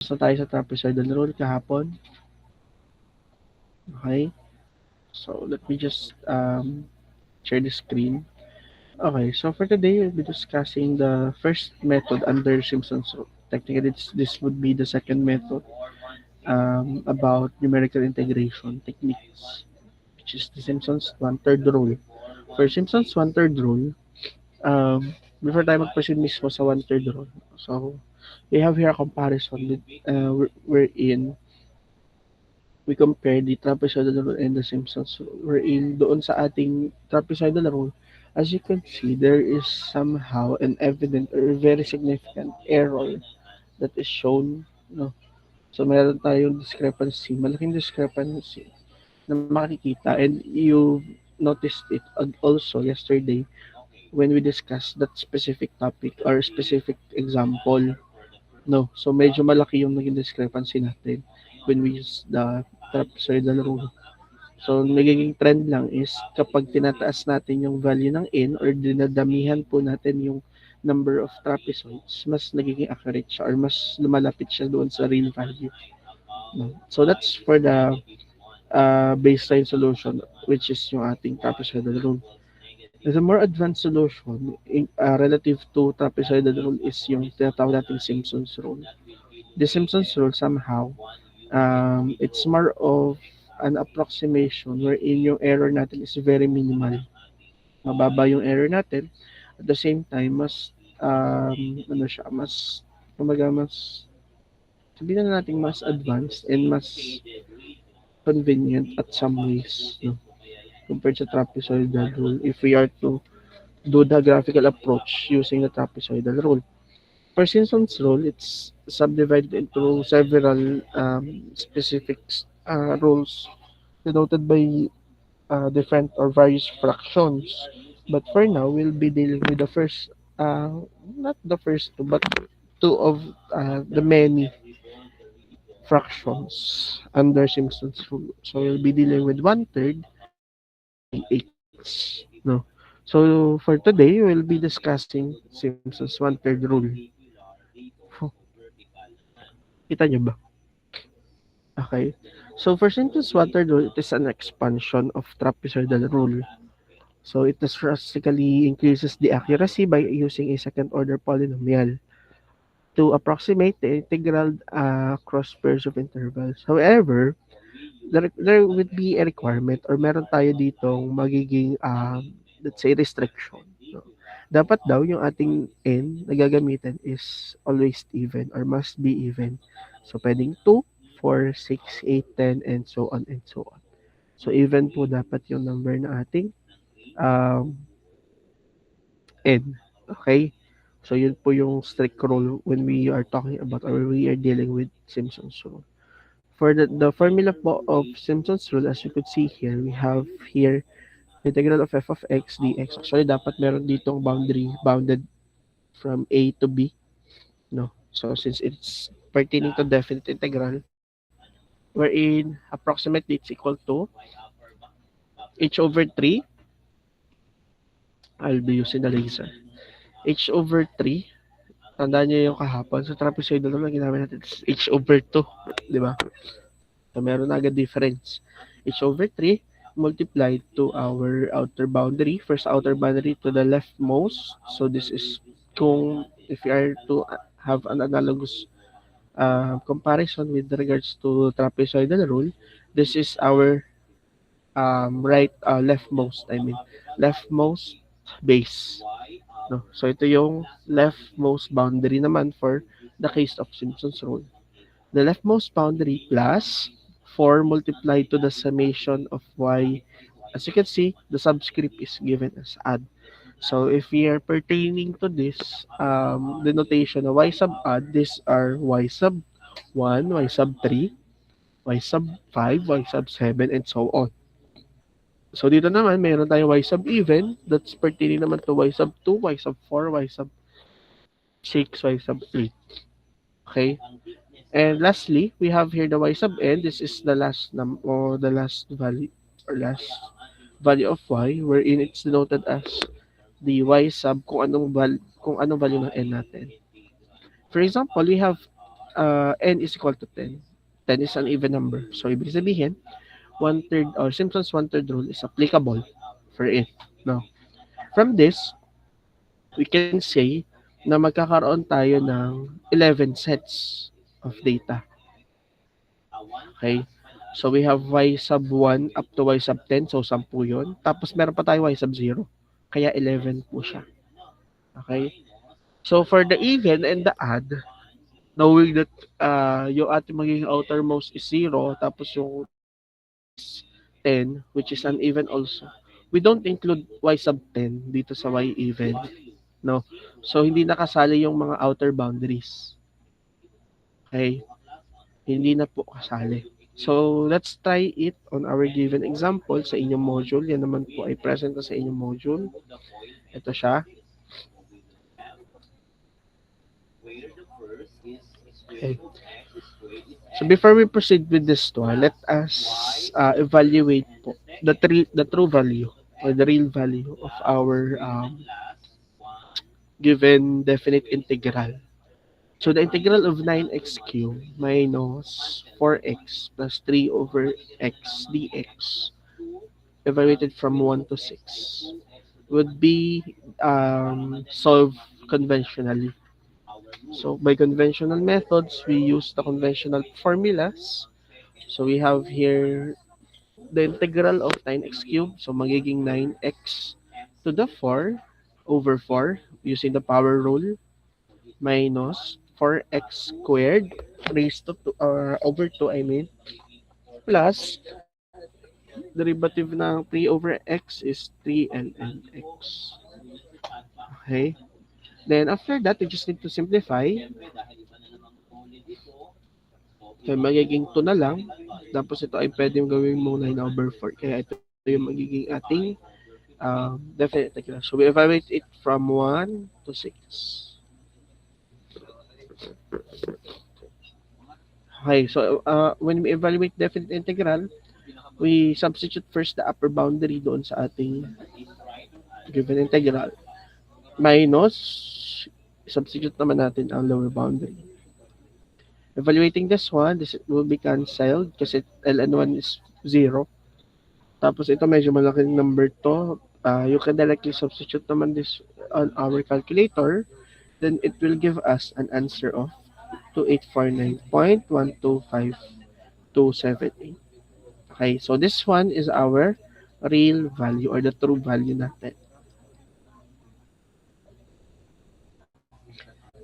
Tapos na tayo sa trapezoidal rule kahapon. Okay? So, let me just share the screen. Okay, so for today, we'll be discussing the first method under Simpson's rule. Technically, this would be the second method about numerical integration techniques, which is the Simpson's one-third rule. For Simpson's one-third rule, before tayo mag-proceed mismo sa one-third rule, so we have here a comparison with wherein we compare the trapezoidal rule and the Simpsons rule. Wherein doon sa ating trapezoidal rule, as you can see, there is somehow an evident or very significant error that is shown. No? So meron tayong discrepancy, malaking discrepancy na makikita, and you noticed it also yesterday when we discussed that specific topic or specific example. No, so medyo malaki yung naging discrepancy natin when we use the trapezoidal rule. So, nagiging trend lang is kapag tinataas natin yung value ng n or dinadamihan po natin yung number of trapezoids, mas nagiging accurate siya or mas lumalapit siya doon sa real value. No? So, that's for the baseline solution, which is yung ating trapezoidal rule. The more advanced solution relative to trapezoidal rule is yung tinatawag nating Simpson's rule. The Simpson's rule somehow, it's more of an approximation wherein yung error natin is very minimal. Mababa yung error natin. At the same time, mas, ano siya, mas, kumaga, mas, sabihin na natin mas advanced and mas convenient at some ways, no? Compared sa trapezoidal rule if we are to do the graphical approach using the trapezoidal rule. For Simpson's rule, it's subdivided into several specific rules denoted by different or various fractions. But for now, we'll be dealing with the first, not the first two, but two of the many fractions under Simpson's rule. So we'll be dealing with one third x. No. So for today, we'll be discussing Simpson's one third rule. Kita niyo ba? Okay. So for Simpson's one third rule, it is an expansion of trapezoidal rule. So it drastically increases the accuracy by using a second order polynomial to approximate the integral cross pairs of intervals. However, there would be a requirement or meron tayo ditong magiging let's say restriction. No? Dapat daw yung ating n na gagamitin is always even or must be even. So pwedeng 2, 4, 6, 8, 10 and so on and so on. So even po dapat yung number na ating um, n. Okay? So yun po yung strict rule when we are talking about or we are dealing with Simpson's rule. For the formula po of Simpson's rule, as you could see here, we have here integral of f of x dx. Actually, dapat meron ditong boundary bounded from a to b. No? So since it's pertaining to definite integral, wherein approximately it's equal to h over 3. I'll be using the laser. H over 3. Tandaan nyo yung kahapon. Sa trapezoidal naman, ginamit natin h over 2. Di ba? So, meron na agad difference. H over 3 multiplied to our outer boundary. First outer boundary to the leftmost. So, this is kung if you are to have an analogous comparison with regards to trapezoidal rule, this is our leftmost, leftmost base. No? So, ito yung leftmost boundary naman for the case of Simpson's rule. The leftmost boundary plus 4 multiplied to the summation of y. As you can see, the subscript is given as add. So, if we are pertaining to this, the notation of y sub add, these are y sub 1, y sub 3, y sub 5, y sub 7, and so on. So, dito naman, mayroon tayong y sub even. That's pertaining naman to y sub 2, y sub 4, y sub 6, y sub 8. Okay? And lastly, we have here the y sub n. This is the last or the last value or last value of y, wherein it's denoted as the y sub kung anong value ng n natin. For example, we have n is equal to 10. 10 is an even number. So, ibig sabihin, one-third or Simpson's one-third rule is applicable for it. No. From this, we can say na magkakaroon tayo ng 11 sets of data. Okay? So, we have y sub 1 up to y sub 10. So, 10 yun. Tapos, meron pa tayo y sub 0. Kaya, 11 po siya. Okay? So, for the even and the odd, knowing that yung ating magiging outermost is 0, tapos yung 10, which is uneven also, we don't include y sub 10 dito sa y even. No? So, hindi nakasali yung mga outer boundaries. Okay? Hindi na po kasali. So, let's try it on our given example sa inyong module. Yan naman po ay present na sa inyong module. Ito siya. Okay. So, before we proceed with this one, let us evaluate po the true value or the real value of our given definite integral. So, the integral of 9x cubed minus 4x plus 3 over x dx evaluated from 1 to 6 would be solved conventionally. So, by conventional methods, we use the conventional formulas. So, we have here the integral of 9x cubed. So, magiging 9x to the 4 over 4 using the power rule minus 4x squared raised to over 2, I mean, plus derivative ng 3 over x is 3 ln x. Okay? Then, after that, we just need to simplify. So, magiging 2 na lang. Tapos, ito ay pwedeng gawin mo 9 over 4. Kaya, ito yung magiging ating definite integral. So, we evaluate it from 1 to 6. Okay, so when we evaluate definite integral, we substitute first the upper boundary doon sa ating given integral. Minus, substitute naman natin ang lower boundary. Evaluating this one, this will be cancelled kasi ln1 is 0. Tapos ito medyo malaking number to. You can directly substitute naman this on our calculator. Then it will give us an answer of 2849.125278. Okay, so this one is our real value or the true value natin.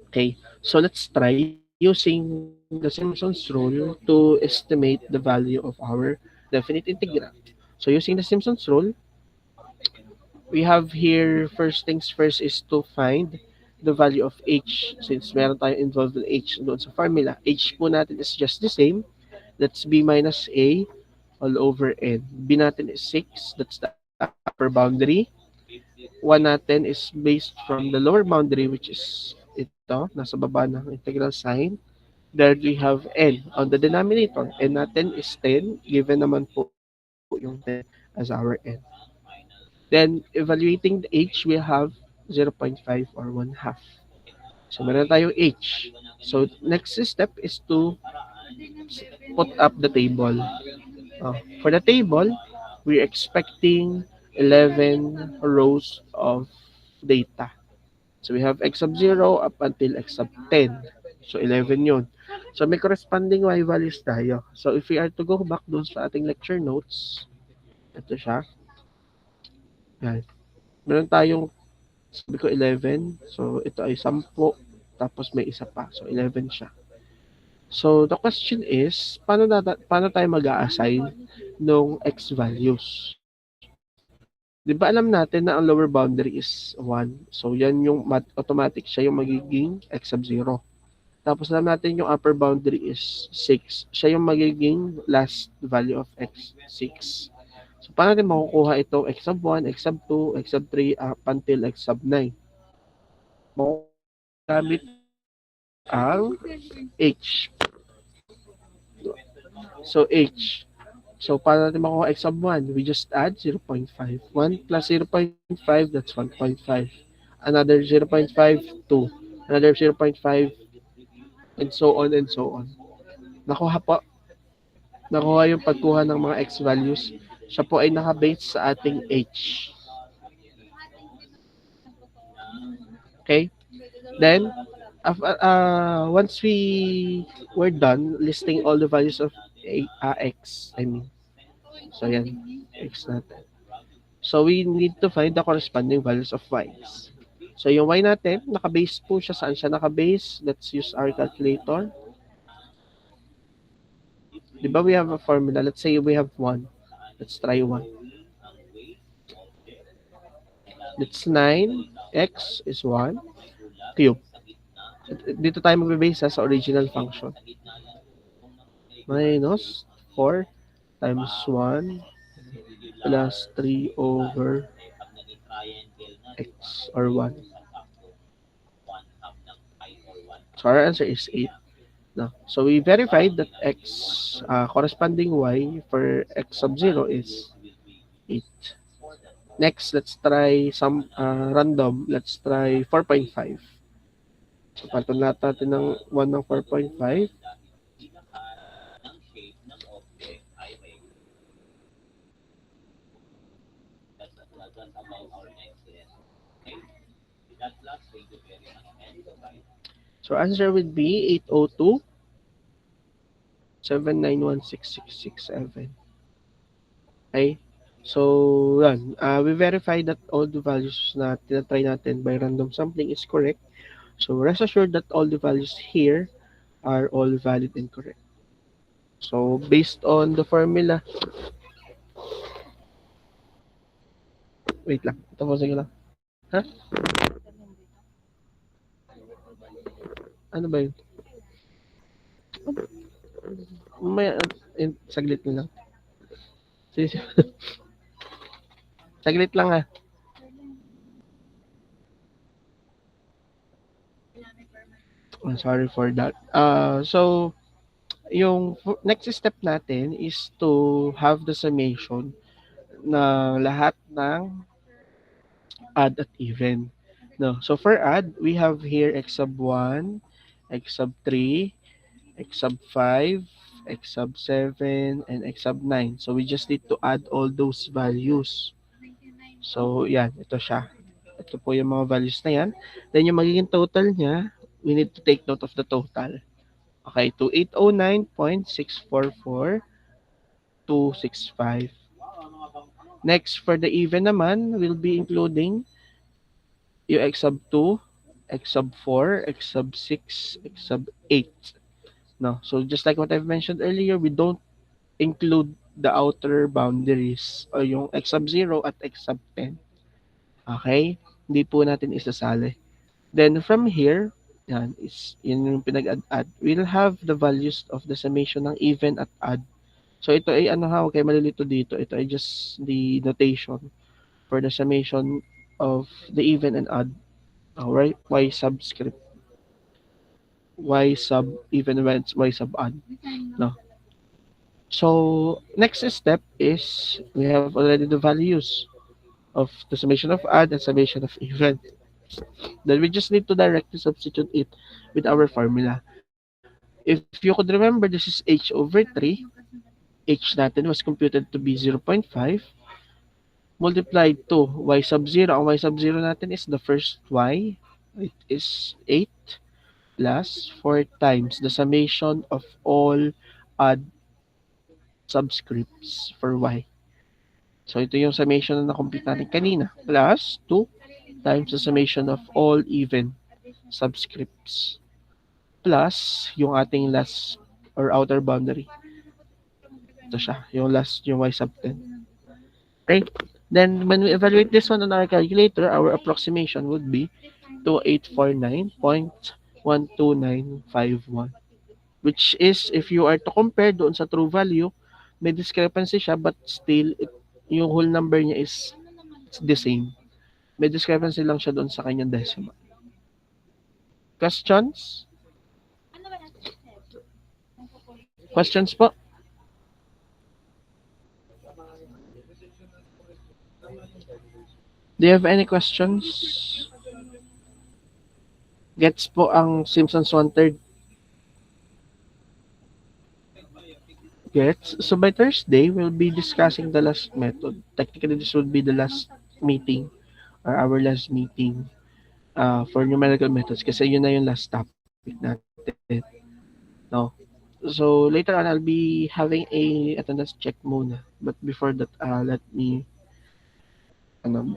Okay, so let's try using the Simpson's rule to estimate the value of our definite integral. So using the Simpson's rule, we have here first things first is to find the value of h since meron tayo involved in h doon sa formula. H po natin is just the same. That's b minus a all over n. B natin is 6. That's the upper boundary. 1 natin is based from the lower boundary which is ito, nasa baba ng integral sign. There we have n on the denominator. N natin is 10, given naman po yung 10 as our n. Then, evaluating the h, we have 0.5 or 1 half. So, meron tayong h. So, next step is to put up the table. For the table, we're expecting 11 rows of data. So, we have x sub 0 up until x sub 10. So, 11 yun. So, may corresponding y values tayo. So, if we are to go back doon sa ating lecture notes, ito siya. Yan. Meron tayong, sabi ko 11. So, ito ay 10. Tapos may isa pa. So, 11 siya. So, the question is, paano tayo mag-a-assign ng x values? Di ba alam natin na ang lower boundary is 1? So, yan yung automatic siya yung magiging x sub 0. Tapos alam natin yung upper boundary is 6. Siya yung magiging last value of x, 6. So, paano natin makukuha itong x sub 1, x sub 2, x sub 3, up until x sub 9? Makukamit ang h. So, h. So, paano natin makuha x sub 1? We just add 0.5. 1 plus 0.5, that's 1.5. Another 0.5, 2. Another 0.5, and so on and so on. Nakuha po, nakuha yung pagkuha ng mga x values. Siya po ay nakabase sa ating h. Okay? Then, once we were done listing all the values of x, I mean, so yan, x natin. So, we need to find the corresponding values of y's. So, yung y natin, nakabase po siya. Saan siya nakabase? Let's use our calculator. Diba we have a formula? Let's say we have 1. Let's try 1. That's 9. X is 1. Cube. Dito tayo magbe-base sa original function. Minus 4 times 1 plus 3 over x or 1. So our answer is 8. No. So we verified that x corresponding y for x sub 0 is 8. Next, let's try some random. Let's try 4.5. So palitan natin ng 1 ng 4.5. So answer would be 802 7916667. Okay? So, yan. We verify that all the values na tinatry natin by random sampling is correct. So, rest assured that all the values here are all valid and correct. So, based on the formula, wait lang. Tapusin ko lang. Ha? Ano ba yun? May, saglit na lang. Saglit lang ha. I'm sorry for that. So, yung next step natin is to have the summation na lahat ng add at even. No. So for add, we have here x sub 1, x sub 3, x sub 5, x sub 7, and x sub 9. So we just need to add all those values. So yan, ito siya. Ito po yung mga values na yan. Then yung magiging total niya, we need to take note of the total. Okay, to 809.644.265. Next, for the even naman, we'll be including yung x sub 2, x sub 4, x sub 6, x sub 8. No, so just like what I've mentioned earlier, we don't include the outer boundaries o yung x sub 0 at x sub 10. Okay? Hindi po natin isasali. Then from here, yan, yun yung pinag-add. We'll have the values of the summation ng even at odd. So ito ay ano ha, okay, malilito dito. Ito ay just the notation for the summation of the even and odd. Alright, y subscript. Y sub even events, y sub odd. No. So next step is we have already the values of the summation of odd and summation of even. Then we just need to directly substitute it with our formula. If you could remember, this is h over 3. H natin was computed to be 0.5 multiplied to y sub 0. Ang y sub 0 natin is the first y. It is 8 plus 4 times the summation of all odd subscripts for y. So ito yung summation na na-complete natin kanina. Plus 2 times the summation of all even subscripts. Plus yung ating last or outer boundary. Ito siya, yung last, yung y sub 10. Okay? Then, when we evaluate this one on our calculator, our approximation would be 2849.12951. Which is, if you are to compare doon sa true value, may discrepancy siya, but still, yung whole number niya is the same. May discrepancy lang siya doon sa kanyang decimal. Questions? Questions po? Do you have any questions? Gets po ang Simpsons 1/3? Gets? So by Thursday, we'll be discussing the last method. Technically, this would be the last meeting or our last meeting for numerical methods kasi yun na yung last topic natin. No? So later on, I'll be having a attendance check muna. But before that, let me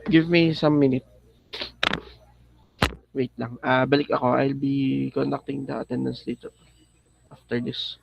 give me some minute. Wait lang. Balik ako. I'll be conducting the attendance later after this.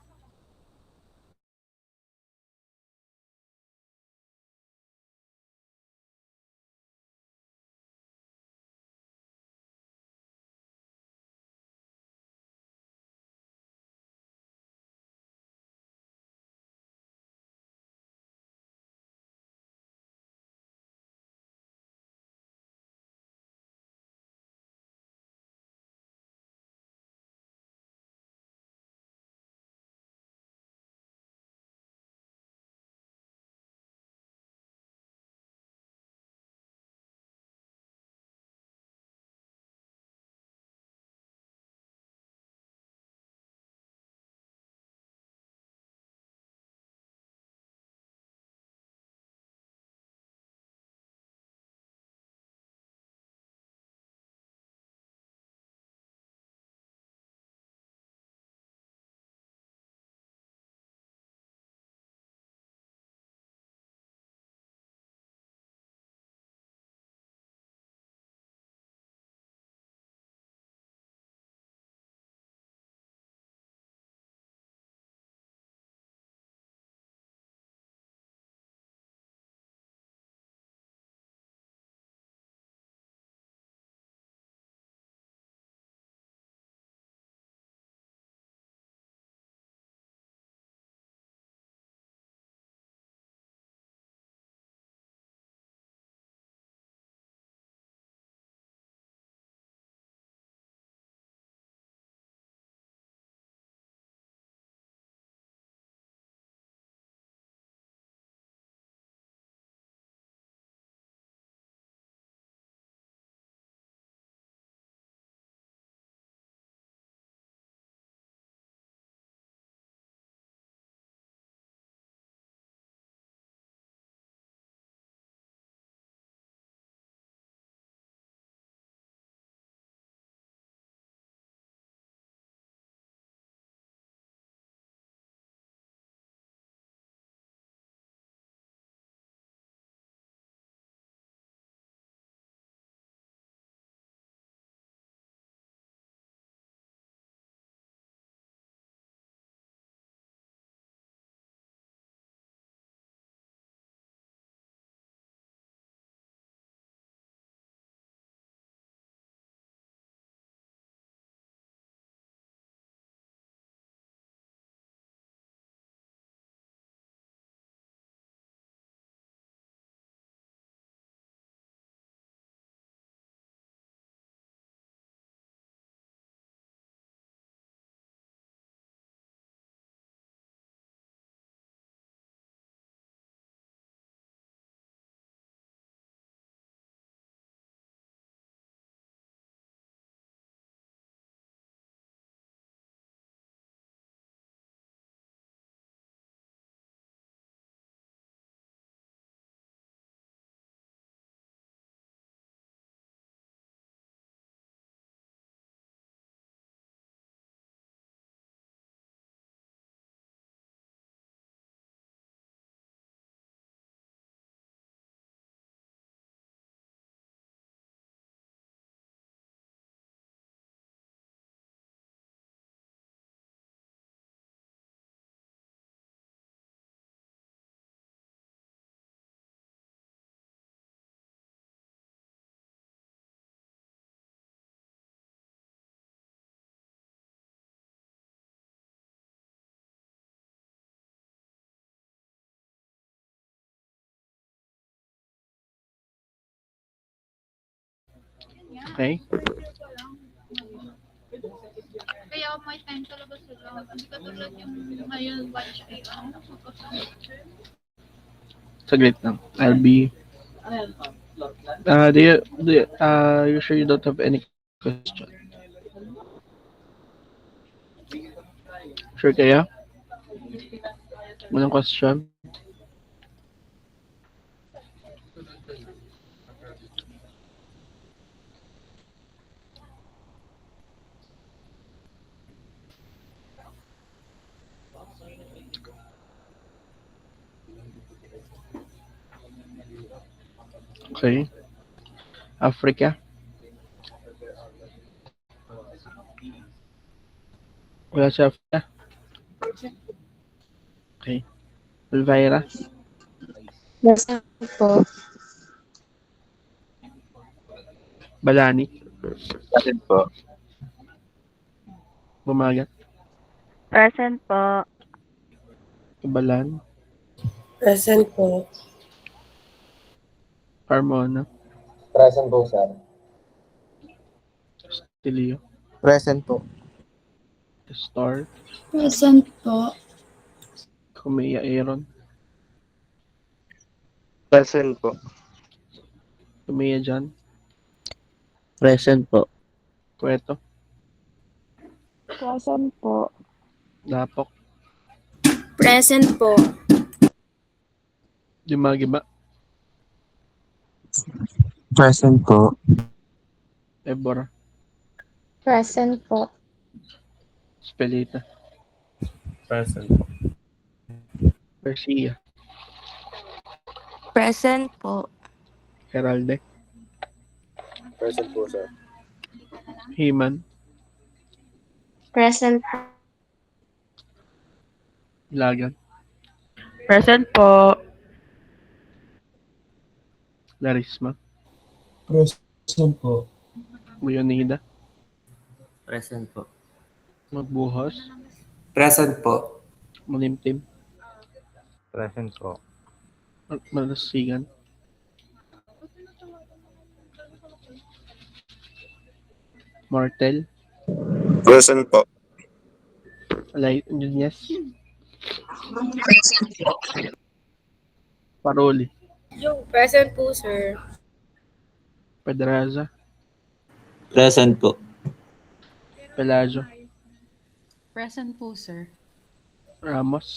Okay? Kaya may time talaga sila. Hindi katulad yung ngayon watch ay ano, Saglit lang. I'll be... you sure you don't have any question? Sure kaya? Walang question? Okay. Africa. Wala sa Africa. Okay. Elvira. Present po. Balani. Present po. Bumagat. Present po. Kabalan. Present po. Carmona. Present po, sir. Tilio. Present po. Star. Present po. Kumea Aaron. Present po. Kumea John. Present po. Cueto. Present po. Lapok. Present po. Dimagiba. Present po. Ebora. Present po. Spelita. Present po. Garcia. Present po. Heralde. Present po, sir. Himan. Present po. Lagan. Present po. Larisma. Present po. Leonida. Present po. Magbuhos. Present po. Malimtim. Present po. Malasigan. Martel. Present po. Alay, Nunez. Paroli. Present po, sir. Pedraza. Present po. Pelajo. Present po, sir. Ramos.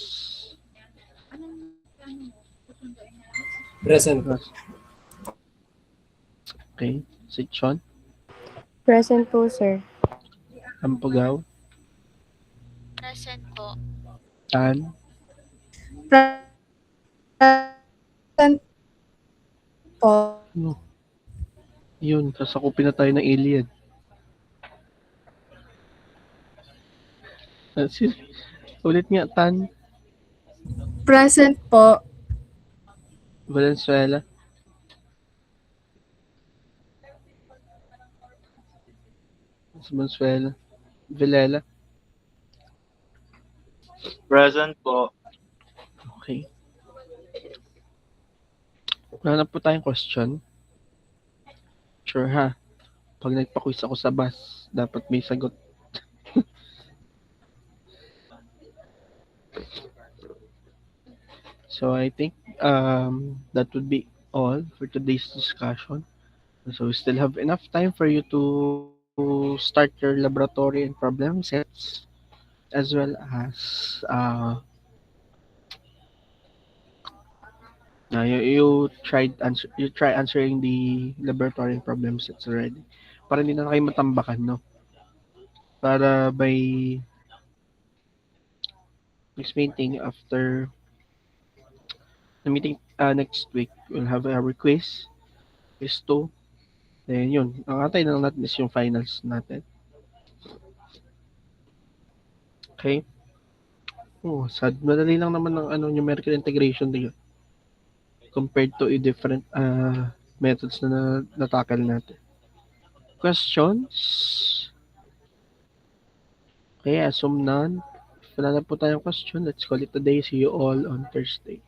Present po. Okay. Sichon. Present po, sir. Ampugao. Present po. Tan. Present po. Ano? Yun, sasakupin na tayo ng alien. Ulit nga, Tan. Present po. Valenzuela. Valenzuela. Villela. Present po. Okay. Wala na po tayong question. Sure ha. Pag nagpa-quiz ako sa bus, dapat may sagot. So I think that would be all for today's discussion. So we still have enough time for you to start your laboratory and problem sets, as well as you try answering the laboratory and problem sets already. Para hindi na kayo matambakan, no? Para by next meeting, after the meeting next week, we'll have a quiz. Quiz 2. Then yun, ang atay na lang natin is yung finals natin. Okay? Oh, sad. Madali lang naman ng numerical integration din yun. Compared to a different methods na natakal natin. Questions? Okay, assume none. If wala na po tayong question, let's call it a day. See you all on Thursday.